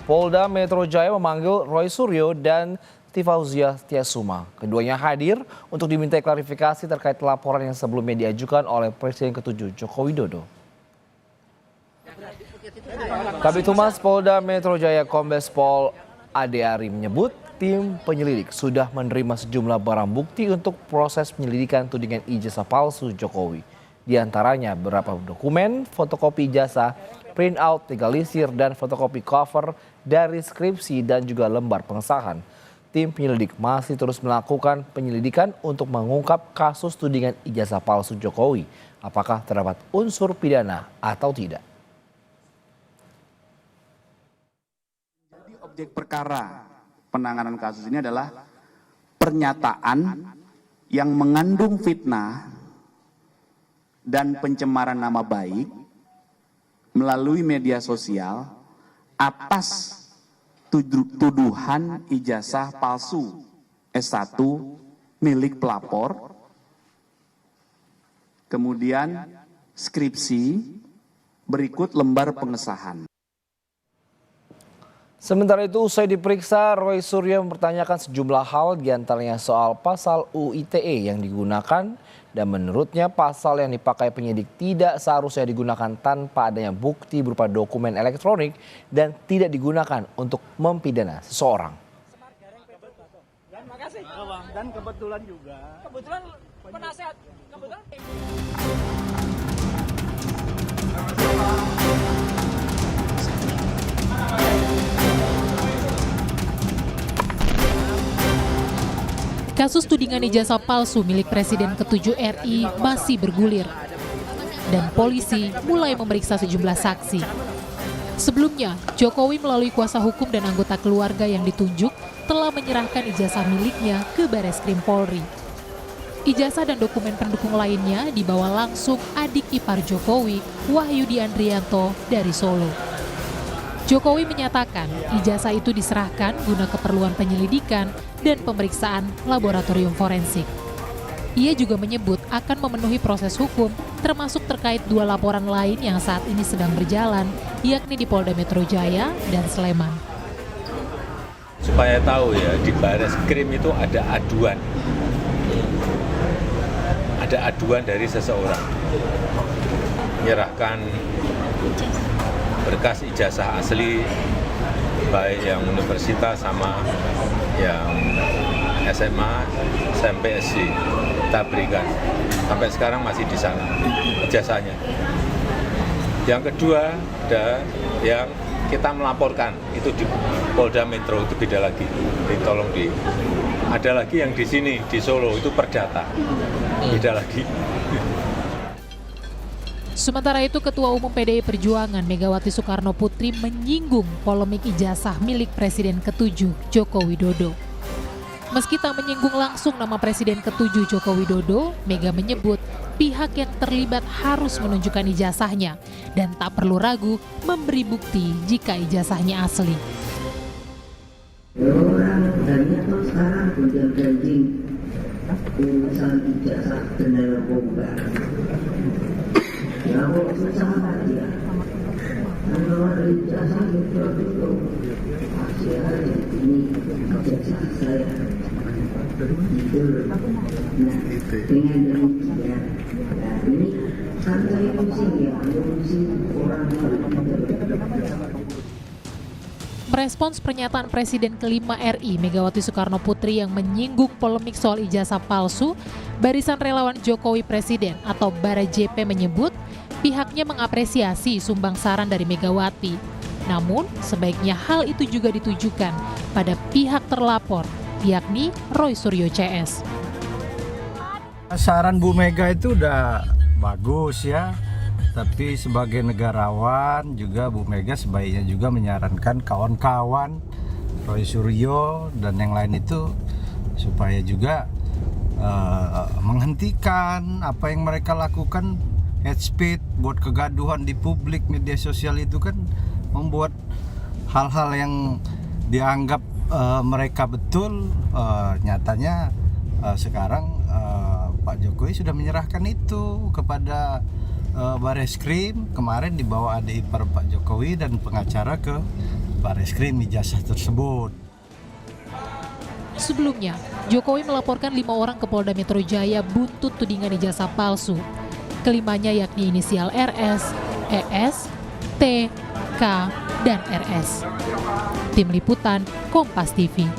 Polda Metro Jaya memanggil Roy Suryo dan Tifauzia Tiasuma. Keduanya hadir untuk dimintai klarifikasi terkait laporan yang sebelumnya diajukan oleh Presiden ke-7 Joko Widodo. Kabid Humas Polda Metro Jaya Kombes Pol Ade Ari menyebut tim penyelidik sudah menerima sejumlah barang bukti untuk proses penyelidikan tudingan ijazah palsu Jokowi. Di antaranya beberapa dokumen, fotokopi ijazah, printout, legalisir, dan fotokopi cover dari skripsi dan juga lembar pengesahan. Tim penyelidik masih terus melakukan penyelidikan untuk mengungkap kasus tudingan ijazah palsu Jokowi. Apakah terdapat unsur pidana atau tidak? Jadi objek perkara penanganan kasus ini adalah pernyataan yang mengandung fitnah dan pencemaran nama baik melalui media sosial atas tuduhan ijazah palsu S1 milik pelapor, kemudian skripsi, berikut lembar pengesahan. Sementara itu, usai diperiksa, Roy Suryo mempertanyakan sejumlah hal diantaranya soal pasal UU ITE yang digunakan dan menurutnya pasal yang dipakai penyidik tidak seharusnya digunakan tanpa adanya bukti berupa dokumen elektronik dan tidak digunakan untuk mempidana seseorang. Dan kebetulan juga. Kebetulan penasehat. Kebetulan. Kasus tudingan ijazah palsu milik Presiden ke-7 RI masih bergulir dan polisi mulai memeriksa sejumlah saksi. Sebelumnya, Jokowi melalui kuasa hukum dan anggota keluarga yang ditunjuk telah menyerahkan ijazah miliknya ke Bareskrim Polri. Ijazah dan dokumen pendukung lainnya dibawa langsung adik ipar Jokowi, Wahyudi Andrianto dari Solo. Jokowi menyatakan ijazah itu diserahkan guna keperluan penyelidikan dan pemeriksaan laboratorium forensik. Ia juga menyebut akan memenuhi proses hukum termasuk terkait 2 laporan lain yang saat ini sedang berjalan, yakni di Polda Metro Jaya dan Sleman. Supaya tahu ya, di Bareskrim itu ada aduan. Ada aduan dari seseorang. Menyerahkan berkas ijazah asli baik yang universitas sama yang SMA, SMP, SD kita berikan. Sampai sekarang masih di sana ijazahnya. Yang kedua ada yang kita melaporkan itu di Polda Metro, itu beda lagi. Tolong ada lagi yang di sini di Solo itu perdata, beda lagi. Sementara itu, Ketua Umum PDI Perjuangan Megawati Soekarno Putri menyinggung polemik ijazah milik Presiden ke-7 Joko Widodo. Meski tak menyinggung langsung nama Presiden ke-7 Joko Widodo, Mega menyebut pihak yang terlibat harus menunjukkan ijazahnya dan tak perlu ragu memberi bukti jika ijazahnya asli. Orang banyak tuh sekarang gonjang-ganjing urusan ijazah dan narkoba. Ya kok susah aja. Kalau ada ijazah itu pasti ada ini ijazah saya. Itu nah dengan demikian ini kan saya pusing ya, pusing orang. Merespons pernyataan Presiden kelima RI Megawati Soekarno Putri yang menyinggung polemik soal ijazah palsu, Barisan Relawan Jokowi Presiden atau BARA-JP menyebut pihaknya mengapresiasi sumbang saran dari Megawati. Namun, sebaiknya hal itu juga ditujukan pada pihak terlapor, yakni Roy Suryo CS. Saran Bu Mega itu udah bagus ya. Tapi sebagai negarawan juga Bu Mega sebaiknya juga menyarankan kawan-kawan Roy Suryo dan yang lain itu supaya juga menghentikan apa yang mereka lakukan, hate speech, buat kegaduhan di publik, media sosial itu kan membuat hal-hal yang dianggap mereka betul, nyatanya sekarang Pak Jokowi sudah menyerahkan itu kepada Bareskrim. Kemarin dibawa adik ipar Pak Jokowi dan pengacara ke Bareskrim ijazah tersebut. Sebelumnya, Jokowi melaporkan 5 orang ke Polda Metro Jaya buntut tudingan ijazah palsu. Kelimanya yakni inisial RS, ES, T, K, dan RS. Tim Liputan, Kompas TV.